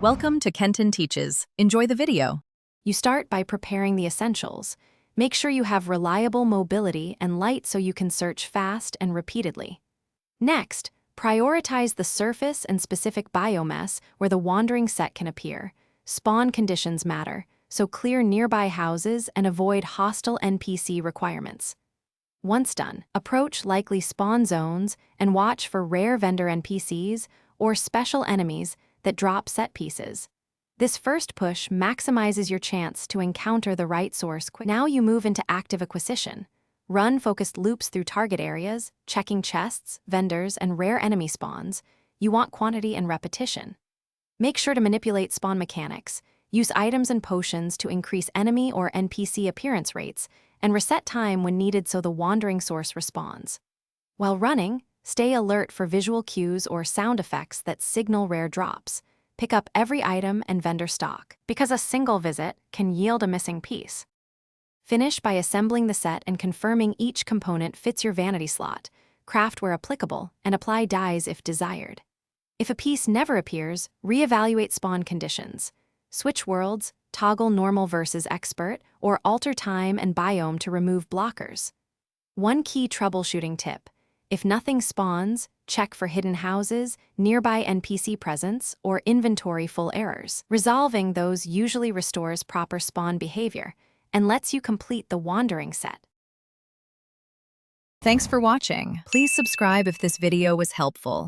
Welcome to Kenton Teaches. Enjoy the video. You start by preparing the essentials. Make sure you have reliable mobility and light so you can search fast and repeatedly. Next, prioritize the surface and specific biomass where the wandering set can appear. Spawn conditions matter, so clear nearby houses and avoid hostile NPC requirements. Once done, approach likely spawn zones and watch for rare vendor NPCs or special enemies that drop set pieces. This first push maximizes your chance to encounter the right source quickly. Now you move into active acquisition. Run focused loops through target areas, checking chests, vendors, and rare enemy spawns. You want quantity and repetition. Make sure to manipulate spawn mechanics. Use items and potions to increase enemy or NPC appearance rates, and reset time when needed so the wandering source responds. While running, stay alert for visual cues or sound effects that signal rare drops. Pick up every item and vendor stock, because a single visit can yield a missing piece. Finish by assembling the set and confirming each component fits your vanity slot. Craft where applicable, and apply dyes if desired. If a piece never appears, reevaluate spawn conditions. Switch worlds, toggle normal versus expert, or alter time and biome to remove blockers. One key troubleshooting tip: if nothing spawns, check for hidden houses, nearby NPC presence, or inventory full errors. Resolving those usually restores proper spawn behavior and lets you complete the wandering set. Thanks for watching. Please subscribe if this video was helpful.